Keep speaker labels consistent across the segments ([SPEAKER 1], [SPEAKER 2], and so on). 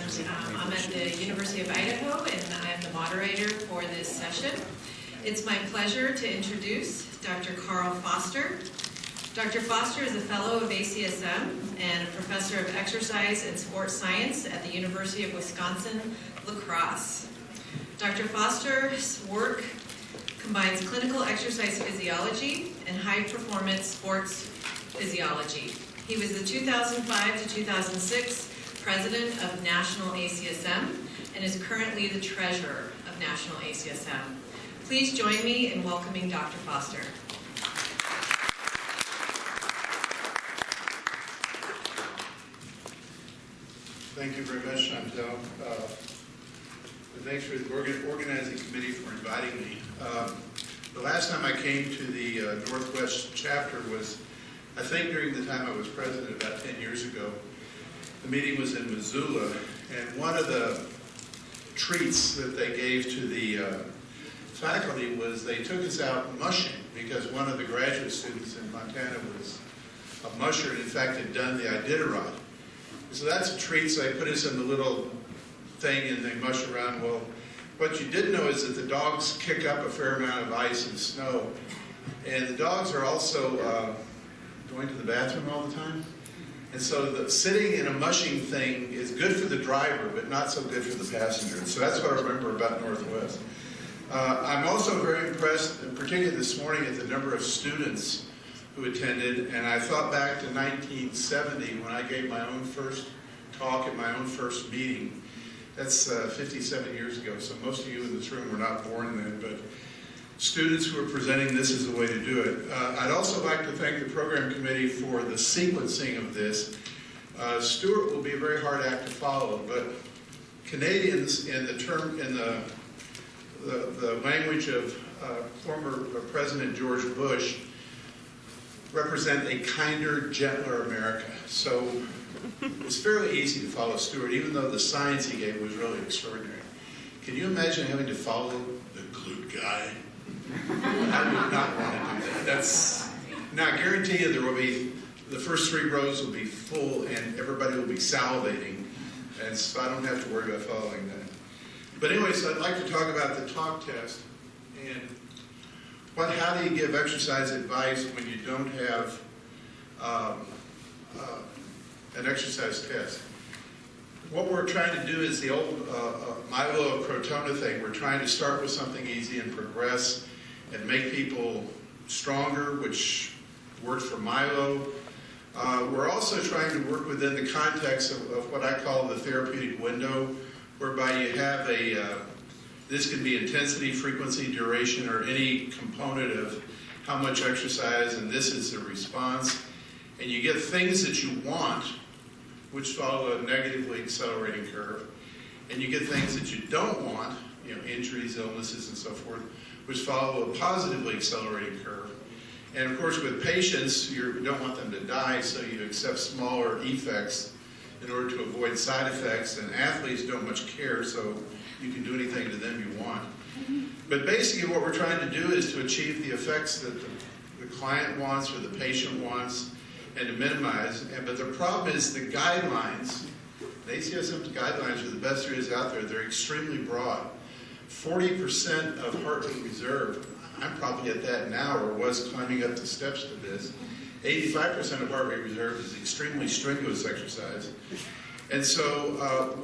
[SPEAKER 1] I'm at the University of Idaho, and I'm the moderator for this session. It's my pleasure to introduce Dr. Carl Foster. Dr. Foster is a fellow of ACSM and a professor of exercise and sports science at the University of Wisconsin-La Crosse. Dr. Foster's work combines clinical exercise physiology and high-performance sports physiology. He was the 2005 to 2006 president of National ACSM and is currently the treasurer of National ACSM. Please join me in welcoming Dr. Foster.
[SPEAKER 2] Thank you very much, Chantel. Thanks for the organizing committee for inviting me. The last time I came to the Northwest chapter was, I think, during the time I was president about 10 years ago. The meeting was in Missoula, and one of the treats that they gave to the faculty was they took us out mushing, because one of the graduate students in Montana was a musher and in fact had done the Iditarod. So that's a treat, so they put us in the little thing and they mush around. Well, what you didn't know is that the dogs kick up a fair amount of ice and snow, and the dogs are also going to the bathroom all the time. And so sitting in a mushing thing is good for the driver, but not so good for the passenger. So that's what I remember about Northwest. I'm also very impressed, and particularly this morning, at the number of students who attended. And I thought back to 1970 when I gave my own first talk at my own first meeting. That's 57 years ago, so most of you in this room were not born then, but students who are presenting this is the way to do it. I'd also like to thank the program committee for the sequencing of this. Stuart will be a very hard act to follow, but Canadians, in the language of former President George Bush, represent a kinder, gentler America. So it's fairly easy to follow Stuart, even though the science he gave was really extraordinary. Can you imagine having to follow the glute guy? I would not want to do that. Now, I guarantee you there will be, the first 3 rows will be full and everybody will be salivating, and so I don't have to worry about following that. But anyways, I'd like to talk about the talk test and how do you give exercise advice when you don't have an exercise test. What we're trying to do is the old Milo Crotona thing. We're trying to start with something easy and progress and make people stronger, which worked for Milo. We're also trying to work within the context of what I call the therapeutic window, whereby you have this can be intensity, frequency, duration, or any component of how much exercise, and this is the response. And you get things that you want, which follow a negatively accelerating curve, and you get things that you don't want, injuries, illnesses, and so forth, which follow a positively accelerating curve. And of course, with patients, you don't want them to die, so you accept smaller effects in order to avoid side effects, and athletes don't much care, so you can do anything to them you want. But basically what we're trying to do is to achieve the effects that the client wants or the patient wants, and to minimize. But the problem is the guidelines, the ACSM's guidelines are the best there is out there. They're extremely broad. 40% of heart rate reserve, I'm probably at that now or was climbing up the steps to this. 85% of heart rate reserve is extremely strenuous exercise. And so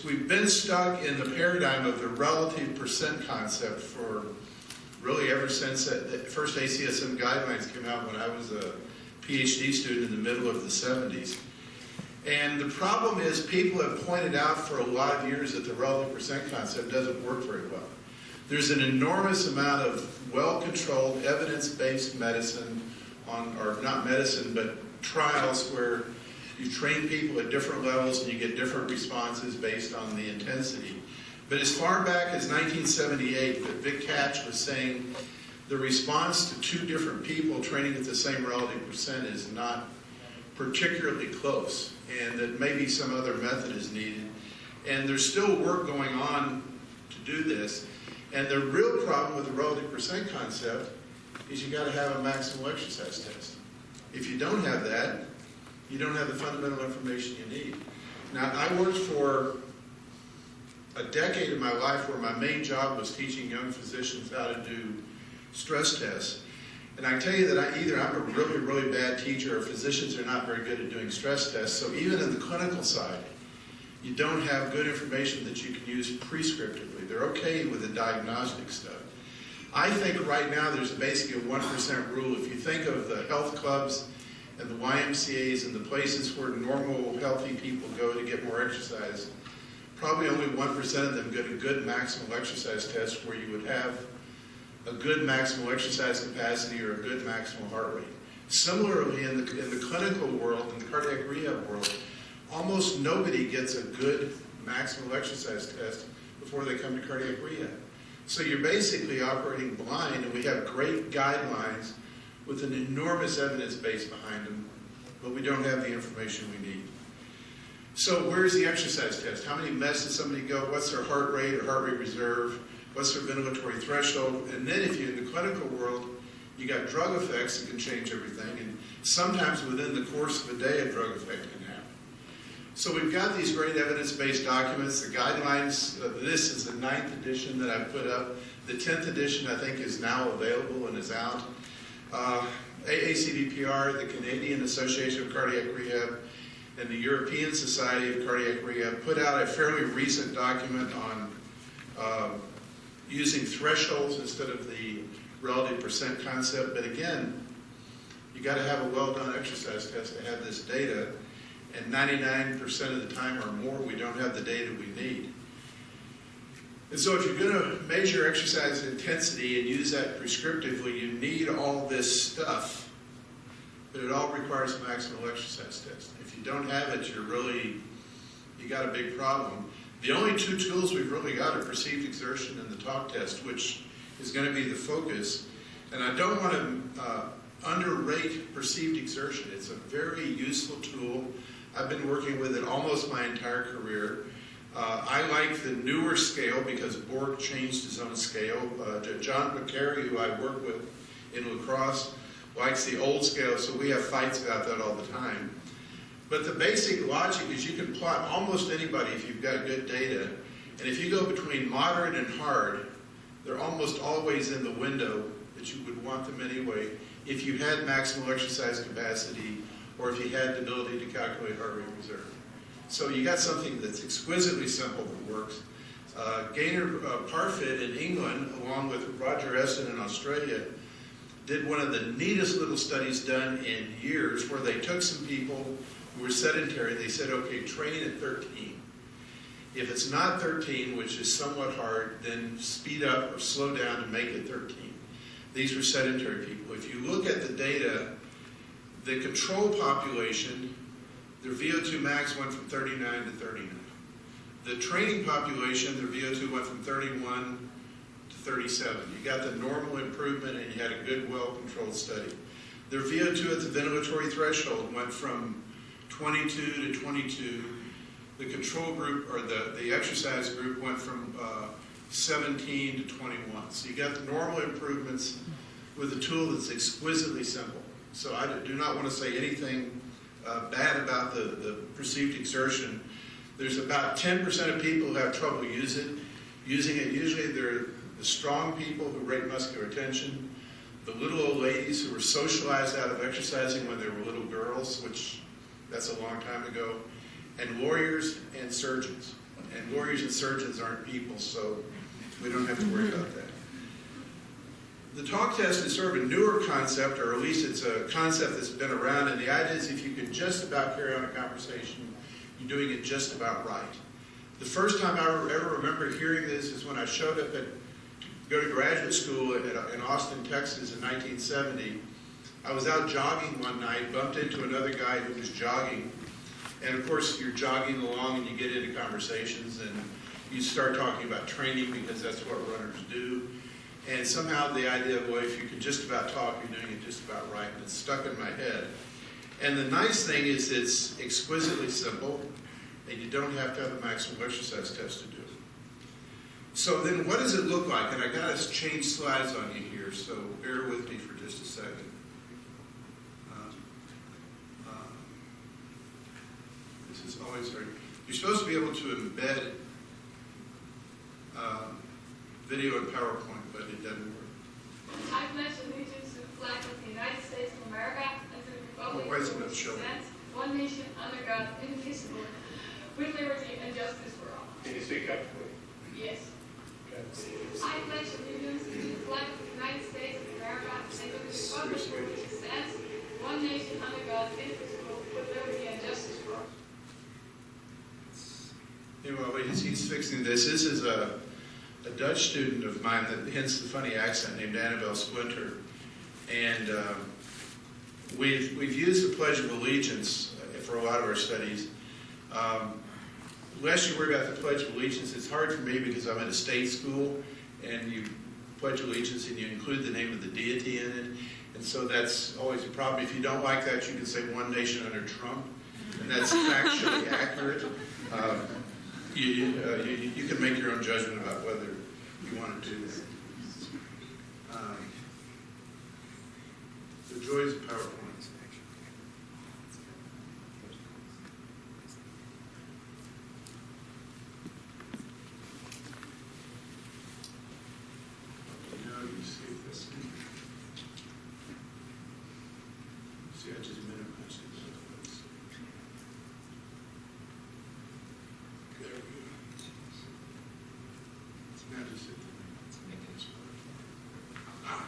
[SPEAKER 2] we've been stuck in the paradigm of the relative percent concept for really ever since the first ACSM guidelines came out when I was a PhD student in the middle of the 70s. And the problem is people have pointed out for a lot of years that the relative percent concept doesn't work very well. There's an enormous amount of well-controlled, evidence-based medicine or not medicine, but trials where you train people at different levels and you get different responses based on the intensity. But as far back as 1978, that Vic Catch was saying the response to 2 different people training at the same relative percent is not particularly close, and that maybe some other method is needed. And there's still work going on to do this. And the real problem with the relative percent concept is you got to have a maximal exercise test. If you don't have that, you don't have the fundamental information you need. Now, I worked for a decade of my life where my main job was teaching young physicians how to do stress tests. And I can tell you that I'm a really, really bad teacher, or physicians are not very good at doing stress tests. So even in the clinical side, you don't have good information that you can use prescriptively. They're okay with the diagnostic stuff. I think right now there's basically a 1% rule. If you think of the health clubs and the YMCAs and the places where normal, healthy people go to get more exercise, probably only 1% of them get a good maximal exercise test where you would have a good maximal exercise capacity or a good maximal heart rate. Similarly, in the clinical world, in the cardiac rehab world, almost nobody gets a good maximal exercise test before they come to cardiac rehab. So you're basically operating blind, and we have great guidelines with an enormous evidence base behind them, but we don't have the information we need. So where's the exercise test? How many meds does somebody go? What's their heart rate or heart rate reserve? What's their ventilatory threshold? And then if you're in the clinical world, you got drug effects that can change everything, and sometimes within the course of a day, a drug effect can happen. So we've got these great evidence-based documents. The guidelines, this is the 9th edition that I put up. The 10th edition, I think, is now available and is out. AACVPR, the Canadian Association of Cardiac Rehab, and the European Society of Cardiac Rehab put out a fairly recent document on using thresholds instead of the relative percent concept. But again, you got to have a well-done exercise test to have this data. And 99% of the time or more, we don't have the data we need. And so if you're going to measure exercise intensity and use that prescriptively, you need all this stuff, but it all requires a maximal exercise test. If you don't have it, you got a big problem. The only two tools we've really got are perceived exertion and the talk test, which is going to be the focus. And I don't want to underrate perceived exertion. It's a very useful tool. I've been working with it almost my entire career. I like the newer scale because Borg changed his own scale. John McCary, who I work with in lacrosse, likes the old scale, so we have fights about that all the time. But the basic logic is you can plot almost anybody if you've got good data. And if you go between moderate and hard, they're almost always in the window that you would want them anyway if you had maximal exercise capacity or if you had the ability to calculate heart rate reserve. So you got something that's exquisitely simple that works. Gaynor Parfit in England, along with Roger Essen in Australia, did one of the neatest little studies done in years where they took some people who were sedentary. They said, okay, train at 13. If it's not 13, which is somewhat hard, then speed up or slow down and make it 13. These were sedentary people. If you look at the data, the control population, their VO2 max went from 39 to 39. The training population, their VO2 went from 31 to 37. You got the normal improvement and you had a good, well-controlled study. Their VO2 at the ventilatory threshold went from 22 to 22. The control group, or the exercise group, went from 17 to 21. So you got the normal improvements with a tool that's exquisitely simple. So I do not want to say anything bad about the perceived exertion. There's about 10% of people who have trouble using it. Usually they're the strong people who rate muscular tension, the little old ladies who were socialized out of exercising when they were little girls, which that's a long time ago, and lawyers and surgeons. And lawyers and surgeons aren't people, so we don't have to worry about that. The talk test is sort of a newer concept, or at least it's a concept that's been around, and the idea is if you can just about carry on a conversation, you're doing it just about right. The first time I ever remember hearing this is when I showed up to go to graduate school in Austin, Texas in 1970. I was out jogging one night, bumped into another guy who was jogging, and of course you're jogging along and you get into conversations and you start talking about training because that's what runners do. And somehow the idea of, well, if you can just about talk, you're doing it just about right, and it's stuck in my head. And the nice thing is it's exquisitely simple, and you don't have to have a maximal exercise test to do it. So then what does it look like? And I got to change slides on you here, so bear with me for just a second. This is always hard. You're supposed to be able to embed video and PowerPoint, but it doesn't work.
[SPEAKER 3] I pledge allegiance to the flag of the United States of America and to the republic
[SPEAKER 2] Wait a
[SPEAKER 3] for
[SPEAKER 2] minute,
[SPEAKER 3] which it
[SPEAKER 2] Shelley.
[SPEAKER 3] stands, one nation under God, indivisible, with liberty and justice for all.
[SPEAKER 4] Can you speak up, please?
[SPEAKER 3] Yes. I pledge allegiance to the flag of the United States of America and to the republic for which it stands, one nation under God, indivisible, with liberty and justice for all.
[SPEAKER 2] Anyway, he's fixing this. This is a Dutch student of mine, that hence the funny accent, named Annabelle Splinter. And we've used the Pledge of Allegiance for a lot of our studies. Lest you worry about the Pledge of Allegiance, it's hard for me because I'm at a state school, and you pledge allegiance and you include the name of the deity in it. And so that's always a problem. If you don't like that, you can say one nation under Trump, and that's factually accurate. You can make your own judgment about whether you want to do that. The joys of PowerPoint. Now you see this. See, I just minimized it. There we go. Now just hit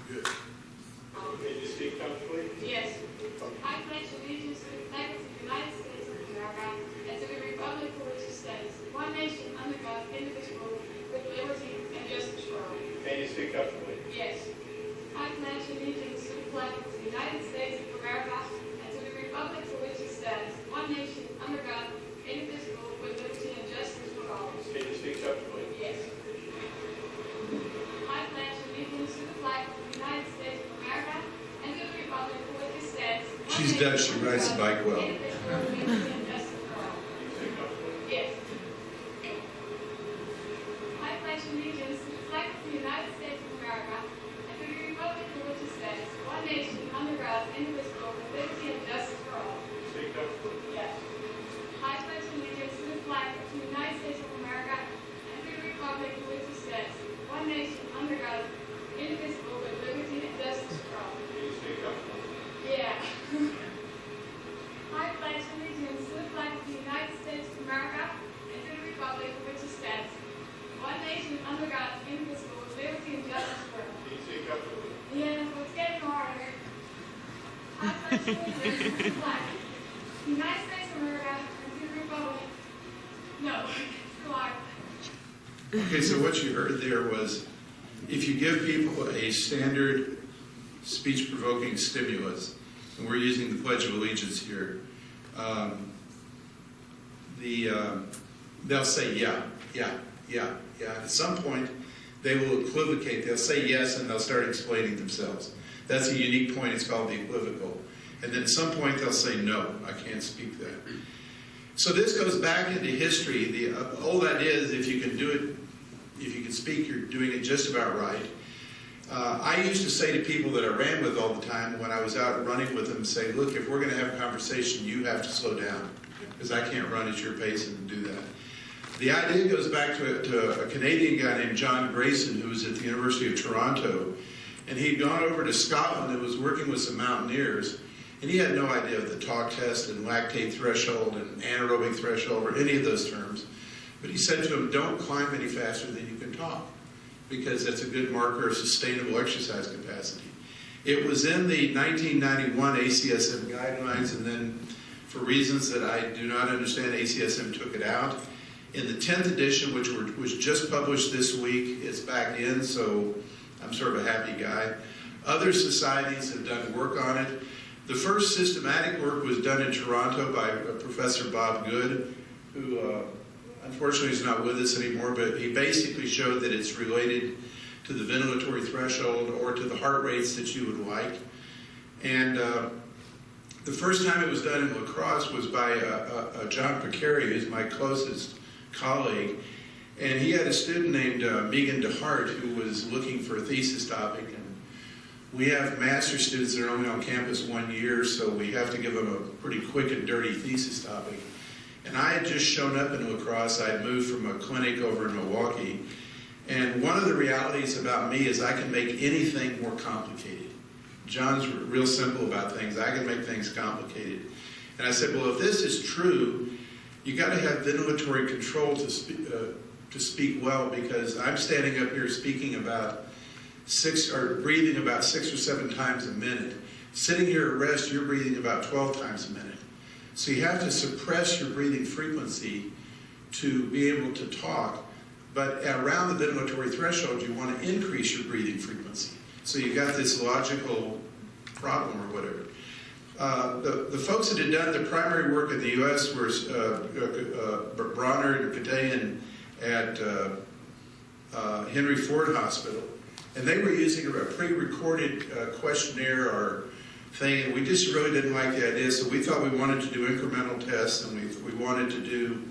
[SPEAKER 2] good.
[SPEAKER 4] Can you speak comfortably?
[SPEAKER 3] Yes. I pledge allegiance to the flag of the United States of America and to the republic for which it stands, one nation under God, indivisible, with liberty and justice for all.
[SPEAKER 4] Can you speak comfortably?
[SPEAKER 3] Yes. I pledge allegiance to the flag of the United States of America and to the republic for which it stands, one nation under God, indivisible, with liberty and justice for all.
[SPEAKER 4] Can you speak comfortably?
[SPEAKER 3] Yes. I pledge allegiance to the flag of the United States of America and to the republic for which it stands.
[SPEAKER 2] She's Dutch, she rides the bike well.
[SPEAKER 3] Indivisible, with liberty and justice for all.
[SPEAKER 4] Can you speak comfortably?
[SPEAKER 3] Yes. I pledge allegiance to the flag of the United States of America and to the republic for which it stands, one nation under God, indivisible, with liberty and justice for all.
[SPEAKER 4] Can you speak comfortably?
[SPEAKER 3] Yes. I pledge allegiance to the flag of the United States of America and to the republic for which it stands, one nation under God, indivisible, with liberty and justice for all.
[SPEAKER 4] Can you speak comfortably?
[SPEAKER 3] Yeah. I pledge allegiance to the flag of the United States of America and to the republic for which it stands, one nation under God, indivisible, with liberty and justice for all.
[SPEAKER 4] Can you speak comfortably?
[SPEAKER 3] Yeah, so it's getting harder. I pledge allegiance to the flag of the United States of America and to the republic. No, it's too hard.
[SPEAKER 2] Okay, so what you heard there was, if you give people a standard speech-provoking stimulus, and we're using the Pledge of Allegiance here, they'll say yeah. At some point, they will equivocate. They'll say yes, and they'll start explaining themselves. That's a unique point. It's called the equivocal. And then at some point, they'll say no, I can't speak that. So this goes back into history. The old idea is if you can do it, if you can speak, you're doing it just about right. I used to say to people that I ran with all the time when I was out running with them, say, look, if we're going to have a conversation, you have to slow down because I can't run at your pace and do that. The idea goes back to a Canadian guy named John Grayson who was at the University of Toronto, and he'd gone over to Scotland and was working with some mountaineers, and he had no idea of the talk test and lactate threshold and anaerobic threshold or any of those terms. But he said to him, don't climb any faster than you can talk, because that's a good marker of sustainable exercise capacity. It was in the 1991 ACSM Guidelines, and then for reasons that I do not understand, ACSM took it out. In the 10th edition, which was just published this week, it's back in, so I'm sort of a happy guy. Other societies have done work on it. The first systematic work was done in Toronto by Professor Bob Good, who unfortunately is not with us anymore, but he basically showed that it's related to the ventilatory threshold or to the heart rates that you would like. And the first time it was done in La Crosse was by John Picari, who's my closest colleague. And he had a student named Megan DeHart who was looking for a thesis topic. And we have master students that are only on campus 1 year, so we have to give them a pretty quick and dirty thesis topic. And I had just shown up in La Crosse. I had moved from a clinic over in Milwaukee. And one of the realities about me is I can make anything more complicated. John's real simple about things. I can make things complicated. And I said, well, if this is true, you got to have ventilatory control to speak well, because I'm standing up here speaking about breathing about 6 or 7 times a minute. Sitting here at rest, you're breathing about 12 times a minute. So you have to suppress your breathing frequency to be able to talk. But around the ventilatory threshold, you want to increase your breathing frequency. So you've got this logical problem or whatever. The folks that had done the primary work in the U.S. were Bronner and Kateyan at Henry Ford Hospital. And they were using a pre-recorded questionnaire or thing, and we just really didn't like the idea, so we thought we wanted to do incremental tests, and we wanted to do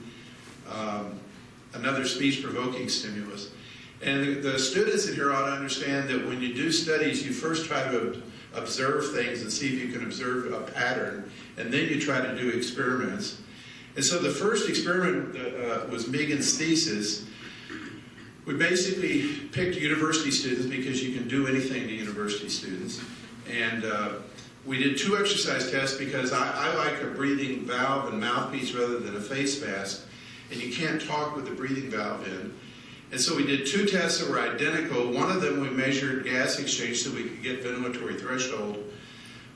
[SPEAKER 2] another speech-provoking stimulus. And the students in here ought to understand that when you do studies, you first try to observe things and see if you can observe a pattern, and then you try to do experiments. And so the first experiment was Megan's thesis. We basically picked university students because you can do anything to university students. And we did 2 exercise tests because I like a breathing valve and mouthpiece rather than a face mask. And you can't talk with the breathing valve in. And so we did 2 tests that were identical. One of them we measured gas exchange so we could get ventilatory threshold.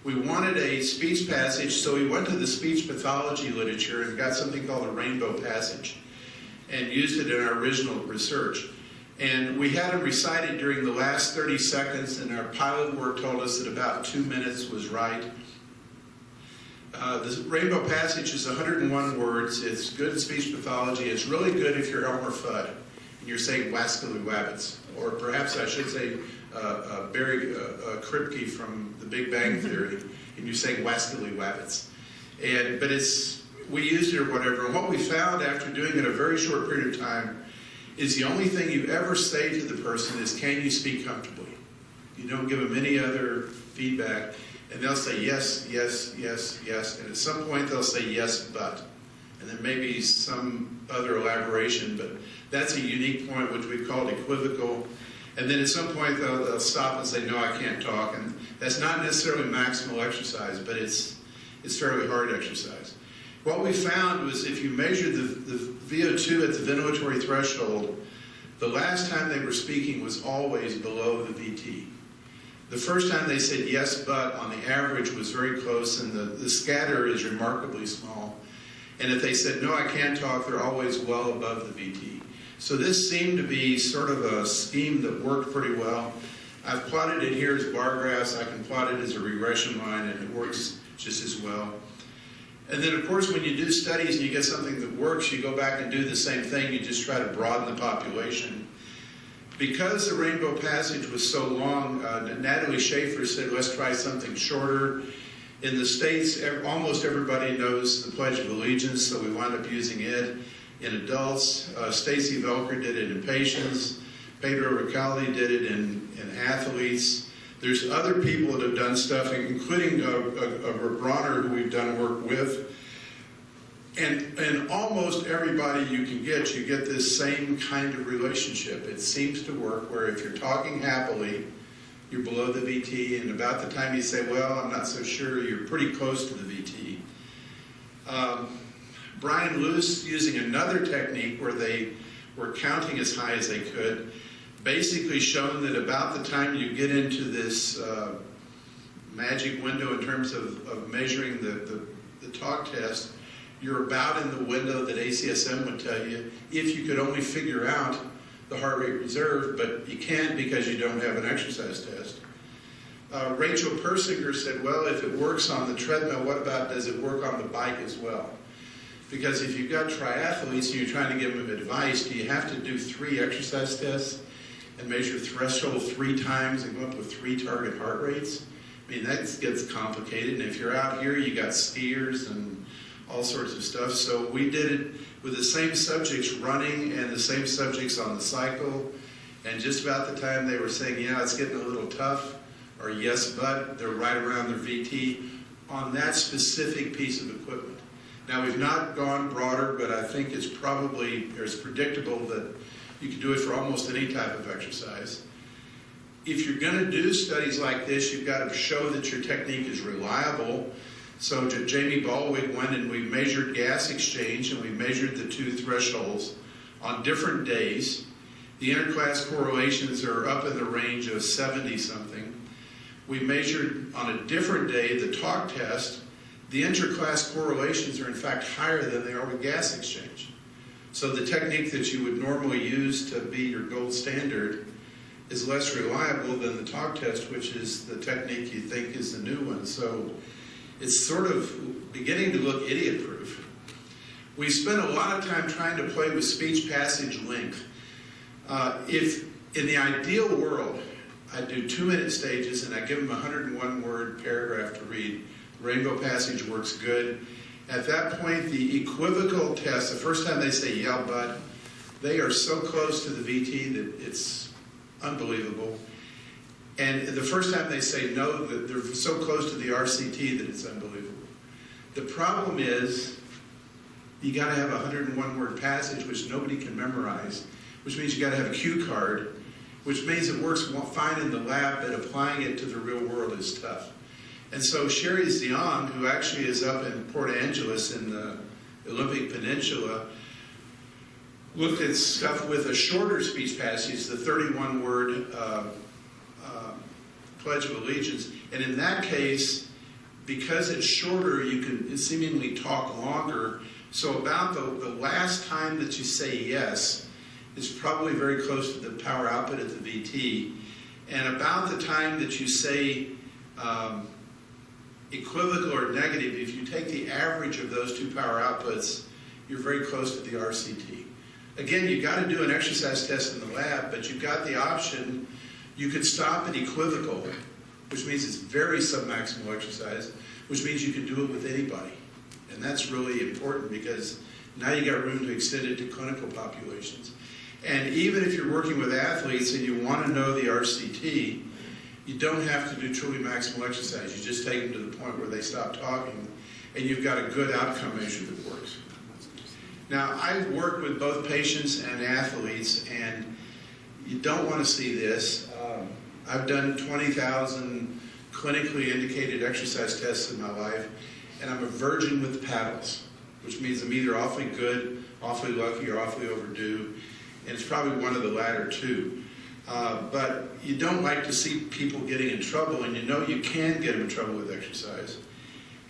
[SPEAKER 2] We wanted a speech passage, so we went to the speech pathology literature and got something called a rainbow passage and used it in our original research. And we had them recited during the last 30 seconds, and our pilot work told us that about 2 minutes was right. The rainbow passage is 101 words. It's good in speech pathology. It's really good if you're Elmer Fudd and you're saying wascally wabbits, or perhaps I should say Barry Kripke from The Big Bang Theory, and you're saying wascally wabbits. But we used it or whatever. And what we found after doing it a very short period of time is the only thing you ever say to the person is, can you speak comfortably? You don't give them any other feedback. And they'll say yes, yes, yes, yes. And at some point they'll say yes, but. And then maybe some other elaboration, but that's a unique point which we've called equivocal. And then at some point they'll stop and say, no, I can't talk. And that's not necessarily maximal exercise, but it's fairly hard exercise. What we found was if you measured the VO2 at the ventilatory threshold, the last time they were speaking was always below the VT. The first time they said yes, but on the average was very close, and the scatter is remarkably small. And if they said, no, I can't talk, they're always well above the VT. So this seemed to be sort of a scheme that worked pretty well. I've plotted it here as bar graphs. I can plot it as a regression line, and it works just as well. And then, of course, when you do studies and you get something that works, you go back and do the same thing. You just try to broaden the population. Because the rainbow passage was so long, Natalie Schaefer said, let's try something shorter. In the States, almost everybody knows the Pledge of Allegiance, so we wound up using it. In adults, Stacy Velker did it in patients. Pedro Ricaldi did it in athletes. There's other people that have done stuff, including Bronner, who we've done work with. And almost everybody you get this same kind of relationship. It seems to work where if you're talking happily, you're below the VT, and about the time you say, well, I'm not so sure, you're pretty close to the VT. Brian Luce, using another technique where they were counting as high as they could, basically shown that about the time you get into this magic window in terms of measuring the talk test, you're about in the window that ACSM would tell you if you could only figure out the heart rate reserve, but you can't because you don't have an exercise test. Rachel Persinger said, well, if it works on the treadmill, what about does it work on the bike as well? Because if you've got triathletes and you're trying to give them advice, do you have to do 3 exercise tests and measure threshold 3 times and go up with 3 target heart rates? I mean, that gets complicated. And if you're out here, you got skiers and all sorts of stuff. So we did it with the same subjects running and the same subjects on the cycle. And just about the time they were saying, yeah, it's getting a little tough, or yes, but, they're right around their VT on that specific piece of equipment. Now, we've not gone broader, but I think it's predictable that You can do it for almost any type of exercise. If you're going to do studies like this, you've got to show that your technique is reliable. So Jamie Baldwin went and we measured gas exchange and we measured the two thresholds on different days. The interclass correlations are up in the range of 70-something. We measured on a different day the talk test. The interclass correlations are in fact higher than they are with gas exchange. So the technique that you would normally use to be your gold standard is less reliable than the talk test, which is the technique you think is the new one. So it's sort of beginning to look idiot-proof. We spent a lot of time trying to play with speech passage length. If in the ideal world, I do 2-minute stages and I give them a 101-word paragraph to read, rainbow passage works good. At that point, the equivocal test, the first time they say, yeah, bud, they are so close to the VT that it's unbelievable. And the first time they say no, they're so close to the RCT that it's unbelievable. The problem is, you got to have a 101-word passage, which nobody can memorize, which means you got to have a cue card, which means it works fine in the lab, but applying it to the real world is tough. And so Sherry Zion, who actually is up in Port Angeles in the Olympic Peninsula, looked at stuff with a shorter speech passage, the 31-word Pledge of Allegiance. And in that case, because it's shorter, you can seemingly talk longer. So about the last time that you say yes is probably very close to the power output at the VT. And about the time that you say equivocal or negative, if you take the average of those two power outputs, you're very close to the RCT. Again, you've got to do an exercise test in the lab, but you've got the option. You could stop at equivocal, which means it's very submaximal exercise, which means you can do it with anybody. And that's really important because now you got room to extend it to clinical populations. And even if you're working with athletes and you want to know the RCT, you don't have to do truly maximal exercise. You just take them to the point where they stop talking, and you've got a good outcome measure that works. Now, I've worked with both patients and athletes, and you don't want to see this. I've done 20,000 clinically indicated exercise tests in my life, and I'm a virgin with paddles, which means I'm either awfully good, awfully lucky, or awfully overdue, and it's probably one of the latter two. But you don't like to see people getting in trouble, and you know you can get them in trouble with exercise.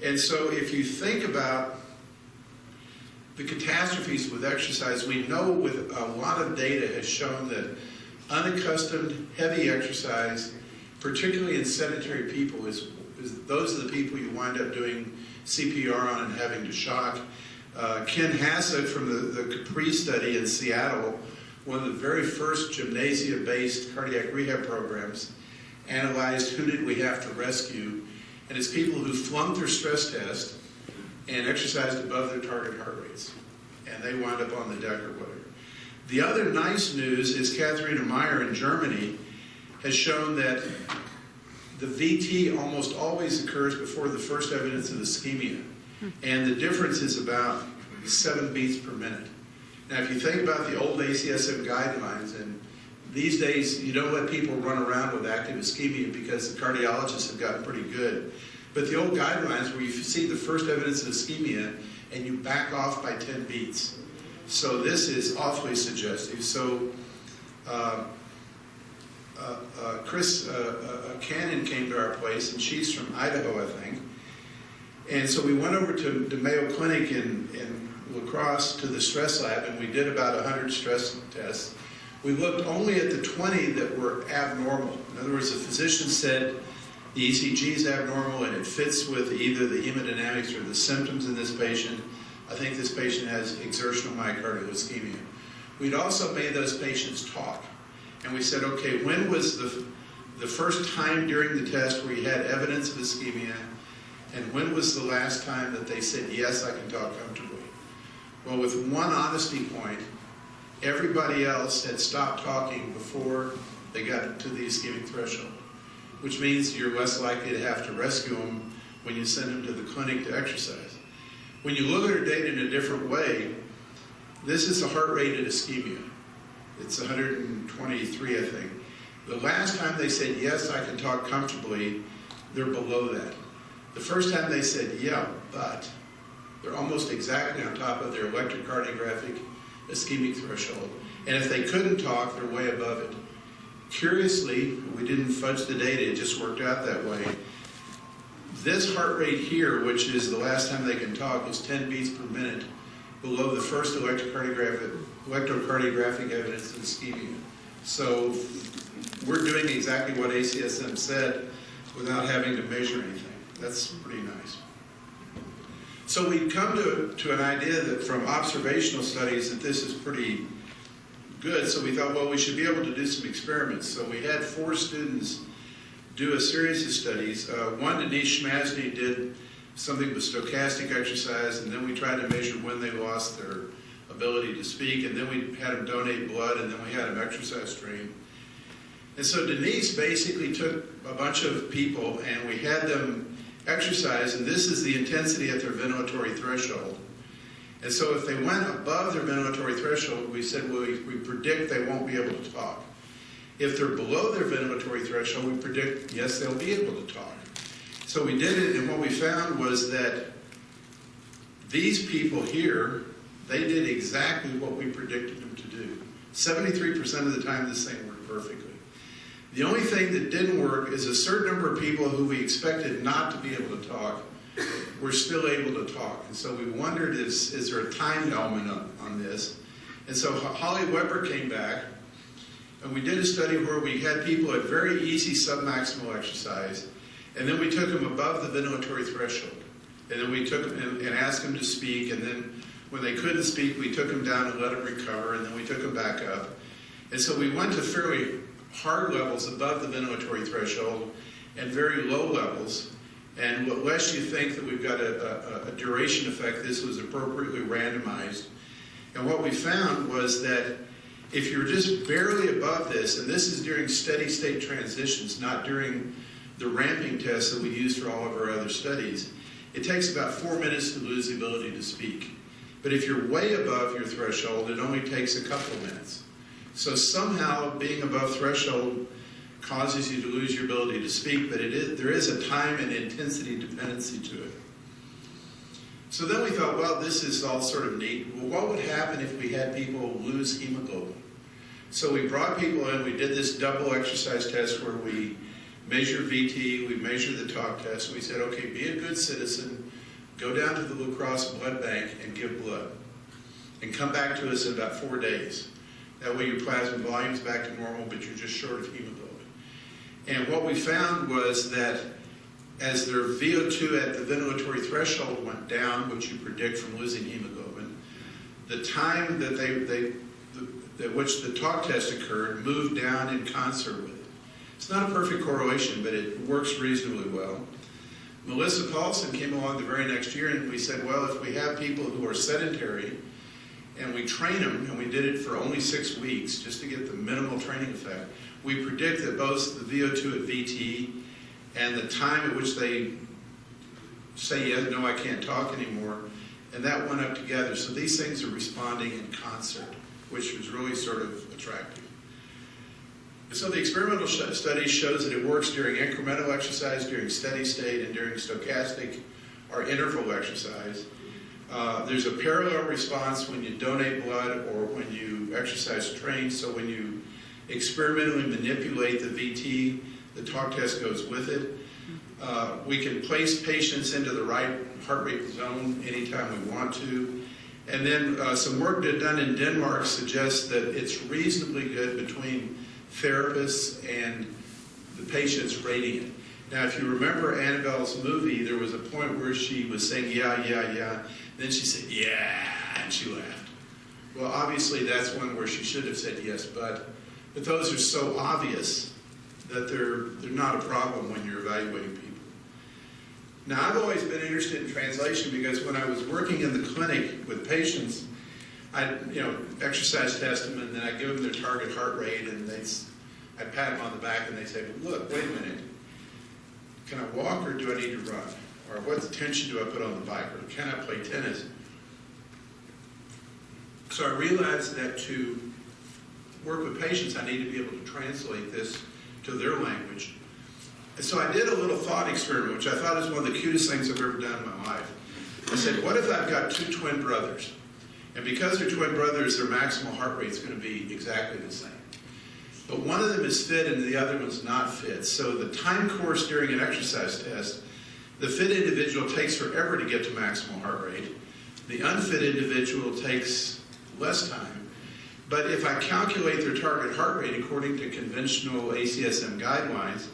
[SPEAKER 2] And so if you think about the catastrophes with exercise, we know with a lot of data has shown that unaccustomed, heavy exercise, particularly in sedentary people, is those are the people you wind up doing CPR on and having to shock. Ken Hassett from the Capri study in Seattle, one of the very first gymnasia-based cardiac rehab programs, analyzed who did we have to rescue, and it's people who flunked their stress test and exercised above their target heart rates, and they wind up on the deck or whatever. The other nice news is Katharina Meyer in Germany has shown that the VT almost always occurs before the first evidence of ischemia, and the difference is about 7 beats per minute. Now, if you think about the old ACSM guidelines, and these days you don't let people run around with active ischemia because the cardiologists have gotten pretty good. But the old guidelines where you see the first evidence of ischemia and you back off by 10 beats. So this is awfully suggestive. So Chris Cannon came to our place, and she's from Idaho, I think. And so we went over to Mayo Clinic in La Crosse to the stress lab, and we did about 100 stress tests. We looked only at the 20 that were abnormal. In other words, the physician said the ECG is abnormal and it fits with either the hemodynamics or the symptoms in this patient. I think this patient has exertional myocardial ischemia. We'd also made those patients talk. And we said, okay, when was the first time during the test where you had evidence of ischemia, and when was the last time that they said, yes, I can talk comfortably? Well, with one honesty point, everybody else had stopped talking before they got to the ischemic threshold, which means you're less likely to have to rescue them when you send them to the clinic to exercise. When you look at our data in a different way, this is a heart rate at ischemia. It's 123, I think. The last time they said, yes, I can talk comfortably, they're below that. The first time they said, yeah, but, they're almost exactly on top of their electrocardiographic ischemic threshold. And if they couldn't talk, they're way above it. Curiously, we didn't fudge the data, it just worked out that way. This heart rate here, which is the last time they can talk, is 10 beats per minute below the first electrocardiographic evidence of ischemia. So we're doing exactly what ACSM said without having to measure anything. That's pretty nice. So we've come to an idea that from observational studies that this is pretty good. So we thought, well, we should be able to do some experiments. So we had 4 students do a series of studies. One, Denise Schmasny, did something with stochastic exercise, and then we tried to measure when they lost their ability to speak, and then we had them donate blood, and then we had them exercise train. And so Denise basically took a bunch of people, and we had them exercise, and this is the intensity at their ventilatory threshold. And so if they went above their ventilatory threshold, we said, well, we predict they won't be able to talk. If they're below their ventilatory threshold, we predict, yes, they'll be able to talk. So we did it, and what we found was that these people here, they did exactly what we predicted them to do. 73% of the time, this thing worked perfectly. The only thing that didn't work is a certain number of people who we expected not to be able to talk were still able to talk. And so we wondered, is there a time element on this? And so Holly Weber came back, and we did a study where we had people at very easy submaximal exercise, and then we took them above the ventilatory threshold. And then we took them and asked them to speak, and then when they couldn't speak, we took them down and let them recover, and then we took them back up. And so we went to fairly hard levels above the ventilatory threshold and very low levels. And lest you think that we've got a duration effect, this was appropriately randomized. And what we found was that if you're just barely above this, and this is during steady state transitions, not during the ramping tests that we use for all of our other studies, it takes about 4 minutes to lose the ability to speak. But if you're way above your threshold, it only takes a couple of minutes. So somehow being above threshold causes you to lose your ability to speak, but there is a time and intensity dependency to it. So then we thought, well, this is all sort of neat. Well, what would happen if we had people lose hemoglobin? So we brought people in, we did this double exercise test where we measure VT, we measure the talk test, and we said, okay, be a good citizen, go down to the La Crosse blood bank and give blood, and come back to us in about 4 days. That way your plasma volume's back to normal, but you're just short of hemoglobin. And what we found was that as their VO2 at the ventilatory threshold went down, which you predict from losing hemoglobin, the time that at which the talk test occurred moved down in concert with it. It's not a perfect correlation, but it works reasonably well. Melissa Paulson came along the very next year, and we said, well, if we have people who are sedentary and we train them, and we did it for only 6 weeks just to get the minimal training effect, we predict that both the VO2 at VT and the time at which they say, yes, no, I can't talk anymore, and that went up together. So these things are responding in concert, which was really sort of attractive. So the experimental study shows that it works during incremental exercise, during steady state, and during stochastic or interval exercise. There's a parallel response when you donate blood or when you exercise train. So when you experimentally manipulate the VT, the talk test goes with it. We can place patients into the right heart rate zone anytime we want to. And then some work done in Denmark suggests that it's reasonably good between therapists and the patients rating it. Now, if you remember Annabelle's movie, there was a point where she was saying, yeah, yeah, yeah. Then she said, yeah, and she laughed. Well, obviously, that's one where she should have said yes, but those are so obvious that they're not a problem when you're evaluating people. Now, I've always been interested in translation because when I was working in the clinic with patients, I exercise test them, and then I give them their target heart rate, and I pat them on the back, and they say, look, wait a minute. Can I walk or do I need to run? Or what tension do I put on the bike? Or can I play tennis? So I realized that to work with patients, I need to be able to translate this to their language. And so I did a little thought experiment, which I thought is one of the cutest things I've ever done in my life. I said, what if I've got two twin brothers? And because they're twin brothers, their maximal heart rate is going to be exactly the same. But one of them is fit and the other one's not fit. So the time course during an exercise test, the fit individual takes forever to get to maximal heart rate. The unfit individual takes less time. But if I calculate their target heart rate according to conventional ACSM guidelines,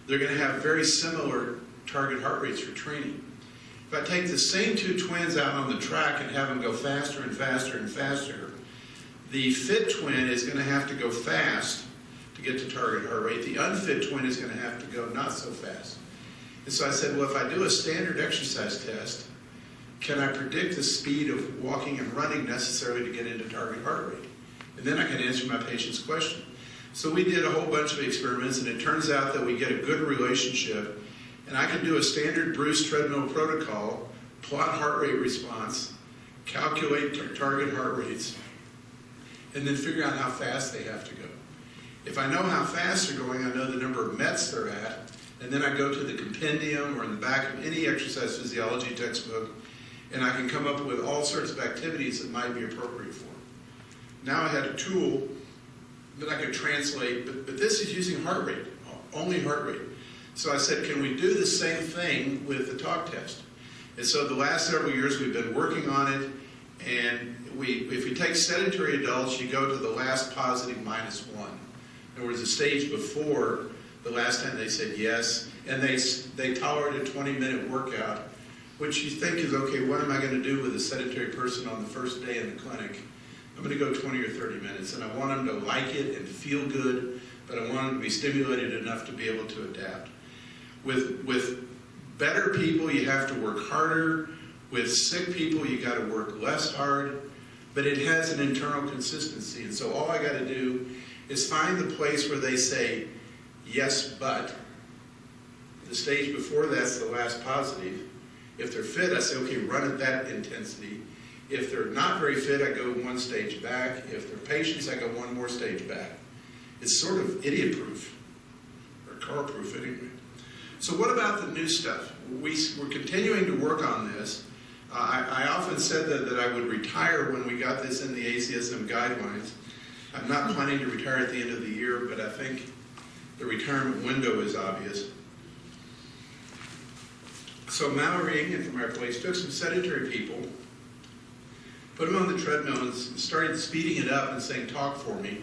[SPEAKER 2] they're going to have very similar target heart rates for training. If I take the same two twins out on the track and have them go faster and faster and faster, the fit twin is going to have to go fast to get to target heart rate. The unfit twin is going to have to go not so fast. And so I said, well, if I do a standard exercise test, can I predict the speed of walking and running necessary to get into target heart rate? And then I can answer my patient's question. So we did a whole bunch of experiments, and it turns out that we get a good relationship. And I can do a standard Bruce treadmill protocol, plot heart rate response, calculate target heart rates, and then figure out how fast they have to go. If I know how fast they're going, I know the number of METs they're at, and then I go to the compendium or in the back of any exercise physiology textbook, and I can come up with all sorts of activities that might be appropriate for them. Now I had a tool that I could translate, but this is using heart rate, only heart rate. So I said, can we do the same thing with the talk test? And so the last several years we've been working on it, and if we take sedentary adults, you go to the last positive -1. In other words, the stage before the last time they said yes, and they tolerated a 20-minute workout, which you think is, okay, what am I going to do with a sedentary person on the first day in the clinic? I'm going to go 20 or 30 minutes, and I want them to like it and feel good, but I want them to be stimulated enough to be able to adapt. With better people, you have to work harder. With sick people, you got to work less hard, but it has an internal consistency. And so all I got to do is find the place where they say, yes, but. The stage before that's the last positive. If they're fit, I say, okay, run at that intensity. If they're not very fit, I go one stage back. If they're patients, I go one more stage back. It's sort of idiot-proof, or car-proof anyway. So what about the new stuff? We're continuing to work on this. I often said that I would retire when we got this in the ACSM guidelines. I'm not planning to retire at the end of the year, but I think the retirement window is obvious. So Mallory Ingham from our place took some sedentary people, put them on the treadmill and started speeding it up and saying, talk for me.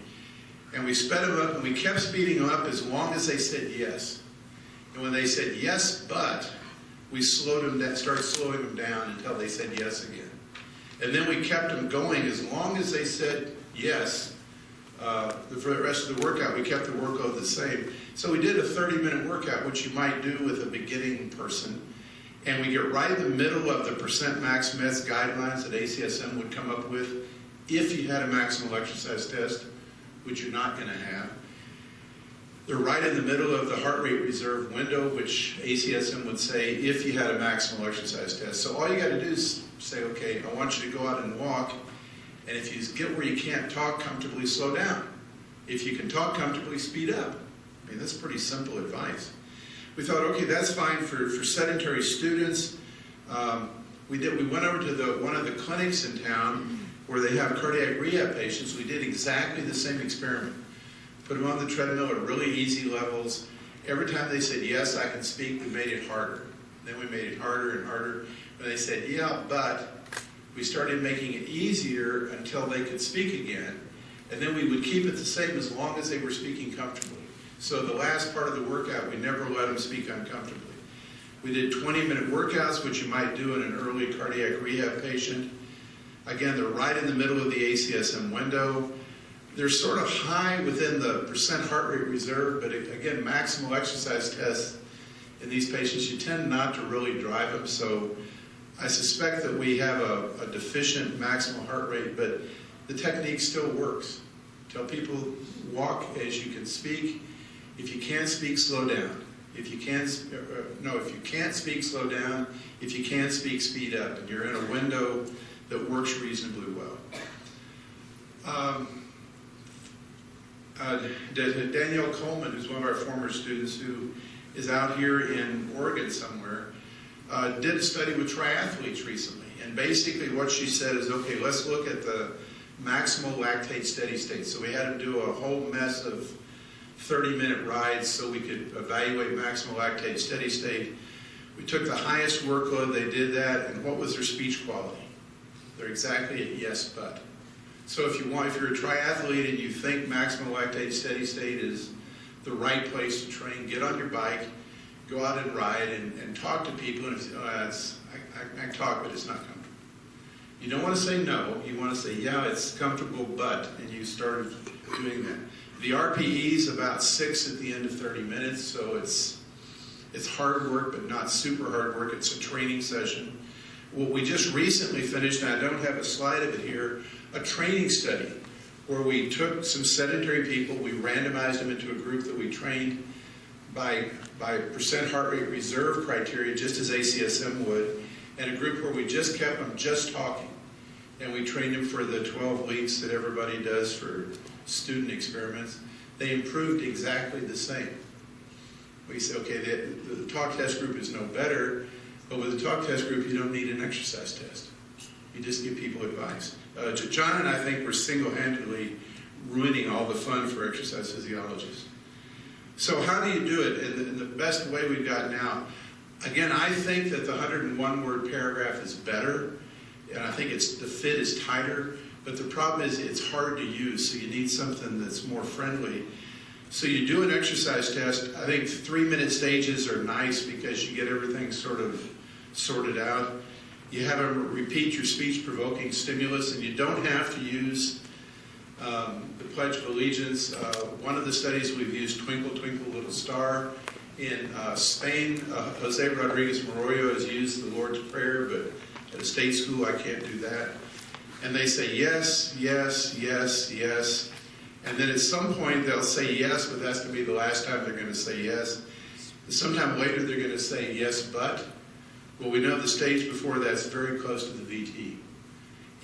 [SPEAKER 2] And we sped them up, and we kept speeding them up as long as they said yes. And when they said yes, but, we started slowing them down until they said yes again. And then we kept them going as long as they said yes. For the rest of the workout, we kept the workload the same. So we did a 30-minute workout, which you might do with a beginning person. And we get right in the middle of the percent max meds guidelines that ACSM would come up with if you had a maximal exercise test, which you're not going to have. They're right in the middle of the heart rate reserve window, which ACSM would say if you had a maximal exercise test. So all you got to do is say, okay, I want you to go out and walk, and if you get where you can't talk comfortably, slow down. If you can talk comfortably, speed up. I mean, that's pretty simple advice. We thought, okay, that's fine for sedentary students. We went over to one of the clinics in town where they have cardiac rehab patients. We did exactly the same experiment. Put them on the treadmill at really easy levels. Every time they said, yes, I can speak, we made it harder. Then we made it harder and harder. When they said, yeah, but, we started making it easier until they could speak again. And then we would keep it the same as long as they were speaking comfortably. So the last part of the workout, we never let them speak uncomfortably. We did 20-minute workouts, which you might do in an early cardiac rehab patient. Again, they're right in the middle of the ACSM window. They're sort of high within the percent heart rate reserve, but again, maximal exercise tests in these patients, you tend not to really drive them. So I suspect that we have a deficient maximal heart rate, but the technique still works. Tell people, walk as you can speak. If you can't speak, slow down. If you can't speak, slow down. If you can't speak, speed up. And you're in a window that works reasonably well. Danielle Coleman, who's one of our former students who is out here in Oregon somewhere, did a study with triathletes recently. And basically what she said is, okay, let's look at the maximal lactate steady state. So we had to do a whole mess of 30-minute rides so we could evaluate maximal lactate steady state. We took the highest workload, they did that, and what was their speech quality? They're exactly at yes, but. So if you're a triathlete and you think maximal lactate steady state is the right place to train, get on your bike, go out and ride, and talk to people. And I talk, but it's not comfortable. You don't want to say no. You want to say, yeah, it's comfortable, but, and you started doing that. The RPE is about 6 at the end of 30 minutes, so it's hard work, but not super hard work. It's a training session. Well, we just recently finished, and I don't have a slide of it here, a training study where we took some sedentary people, we randomized them into a group that we trained by percent heart rate reserve criteria, just as ACSM would, and a group where we just kept them just talking. And we trained them for the 12 weeks that everybody does for student experiments. They improved exactly the same. We say, okay, the talk test group is no better, but with the talk test group, you don't need an exercise test. You just give people advice. John and I think we're single-handedly ruining all the fun for exercise physiologists. So how do you do it? And the best way we've got now, again, I think that the 101-word paragraph is better, and I think the fit is tighter, but the problem is it's hard to use, so you need something that's more friendly. So you do an exercise test. I think 3-minute stages are nice because you get everything sort of sorted out. You have them repeat your speech-provoking stimulus, and you don't have to use the Pledge of Allegiance. One of the studies we've used Twinkle, Twinkle, Little Star. In Spain, Jose Rodriguez Moroyo has used the Lord's Prayer, but at a state school I can't do that. And they say yes, yes, yes, yes. And then at some point they'll say yes, but that's going to be the last time they're going to say yes. Sometime later they're going to say yes, but. Well, we know the stage before that's very close to the VT.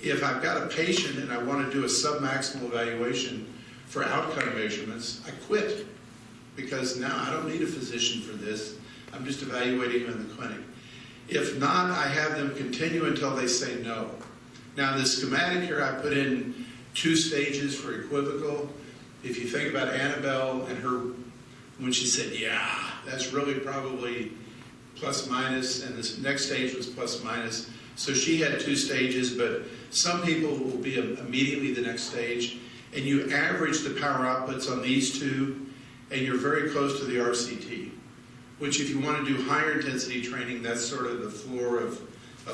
[SPEAKER 2] If I've got a patient and I want to do a submaximal evaluation for outcome measurements, I quit. Because now I don't need a physician for this. I'm just evaluating them in the clinic. If not, I have them continue until they say no. Now, in the schematic here, I put in 2 stages for equivocal. If you think about Annabelle and her, when she said, yeah, that's really probably plus minus, and this next stage was plus minus. So she had 2 stages, but some people will be immediately the next stage. And you average the power outputs on these 2, and you're very close to the RCT, which if you want to do higher intensity training, that's sort of the floor of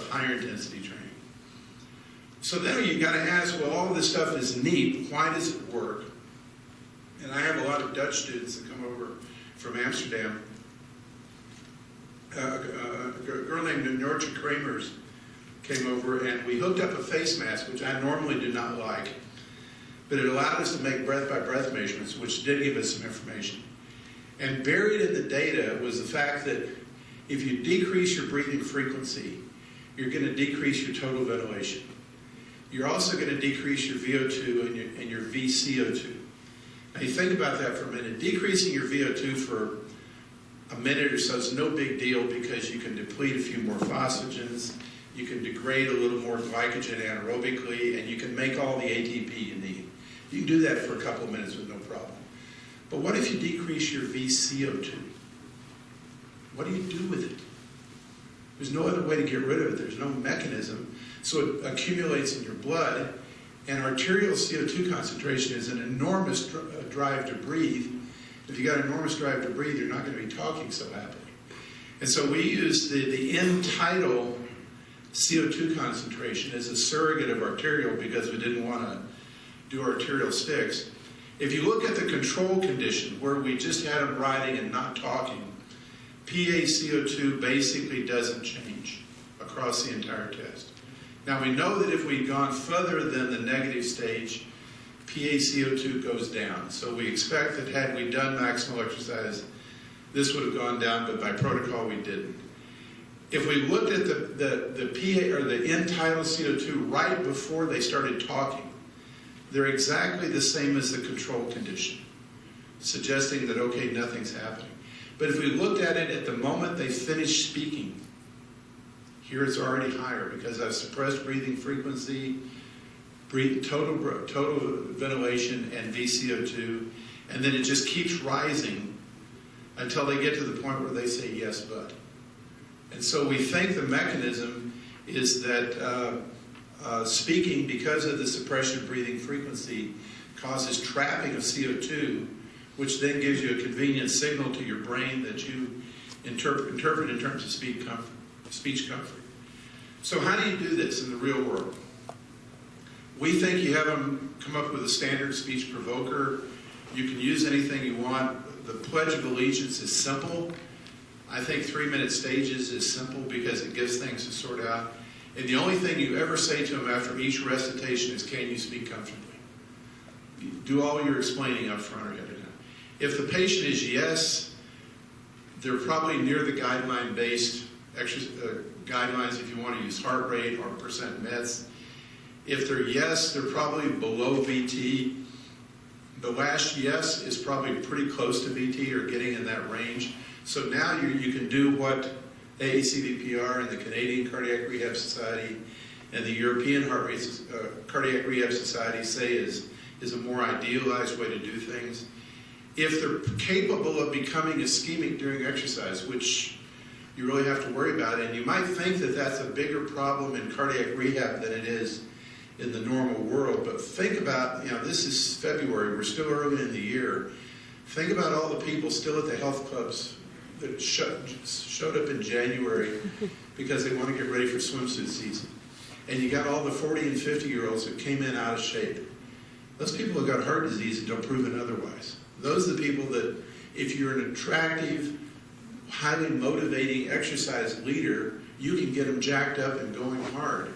[SPEAKER 2] higher intensity training. So then you got to ask, well, all this stuff is neat. Why does it work? And I have a lot of Dutch students that come over from Amsterdam. A girl named Nortje Kramers came over, and we hooked up a face mask, which I normally do not like. But it allowed us to make breath-by-breath measurements, which did give us some information. And buried in the data was the fact that if you decrease your breathing frequency, you're going to decrease your total ventilation. You're also going to decrease your VO2 and your VCO2. Now you think about that for a minute. Decreasing your VO2 for a minute or so is no big deal because you can deplete a few more phosphagens, you can degrade a little more glycogen anaerobically, and you can make all the ATP you need. You can do that for a couple of minutes with no problem. But what if you decrease your VCO2? What do you do with it? There's no other way to get rid of it. There's no mechanism. So it accumulates in your blood, and arterial CO2 concentration is an enormous drive to breathe. If you've got an enormous drive to breathe, you're not going to be talking so happily. And so we use the end-tidal CO2 concentration as a surrogate of arterial because we didn't want to do arterial sticks. If you look at the control condition where we just had them riding and not talking, PaCO2 basically doesn't change across the entire test. Now we know that if we'd gone further than the negative stage, PaCO2 goes down. So we expect that had we done maximal exercise, this would have gone down, but by protocol we didn't. If we looked at the PA or the end-tidal CO2 right before they started talking, they're exactly the same as the control condition. suggesting that, okay, nothing's happening. But if we looked at it at the moment they finish speaking, here it's already higher because I've suppressed breathing frequency, total ventilation, and VCO2, and then it just keeps rising until they get to the point where they say yes, but. And so we think the mechanism is that speaking, because of the suppression of breathing frequency, causes trapping of CO2, which then gives you a convenient signal to your brain that you interpret in terms of speech comfort. So how do you do this in the real world? We think you have them come up with a standard speech provoker. You can use anything you want. The Pledge of Allegiance is simple. I think 3-minute stages is simple because it gives things to sort out. And the only thing you ever say to them after each recitation is, can you speak comfortably? Do all your explaining up front or ahead of time. If the patient is yes, they're probably near the guideline-based guidelines if you want to use heart rate or percent meds. If they're yes, they're probably below VT. The last yes is probably pretty close to VT or getting in that range. So now you can do what AACVPR and the Canadian Cardiac Rehab Society and the European Cardiac Rehab Society say is a more idealized way to do things. If they're capable of becoming ischemic during exercise, which you really have to worry about, and you might think that that's a bigger problem in cardiac rehab than it is in the normal world, but think about, this is February, we're still early in the year. Think about all the people still at the health clubs that showed up in January because they want to get ready for swimsuit season. And you got all the 40 and 50-year-olds who came in out of shape. Those people have got heart disease and don't prove it otherwise. Those are the people that, if you're an attractive, highly motivating exercise leader, you can get them jacked up and going hard.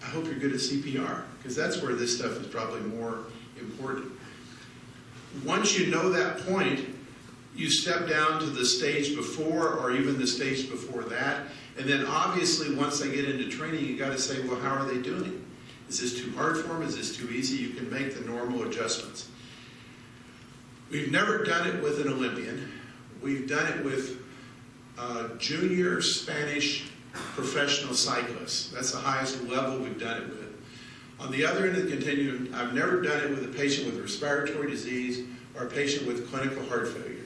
[SPEAKER 2] I hope you're good at CPR, because that's where this stuff is probably more important. Once you know that point, you step down to the stage before or even the stage before that, and then obviously once they get into training, you got to say, well, how are they doing? Is this too hard for them? Is this too easy? You can make the normal adjustments. We've never done it with an Olympian. We've done it with junior Spanish professional cyclists. That's the highest level we've done it with. On the other end of the continuum, I've never done it with a patient with respiratory disease or a patient with clinical heart failure.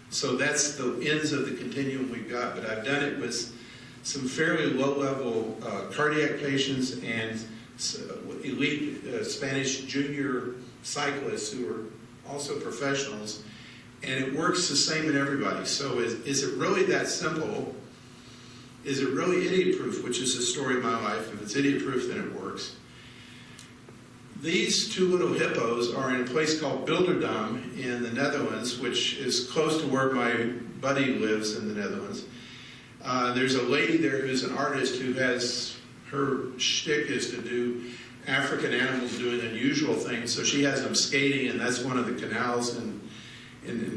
[SPEAKER 2] So that's the ends of the continuum we've got, but I've done it with some fairly low-level cardiac patients and elite Spanish junior cyclists who are also professionals, and it works the same in everybody. So is it really that simple? Is it really idiot-proof, which is the story of my life? If it's idiot-proof, then it works. These two little hippos are in a place called Bilderdam in the Netherlands, which is close to where my buddy lives in the Netherlands. There's a lady there who's an artist who has, her shtick is to do African animals doing unusual things. So she has them skating, and that's one of the canals in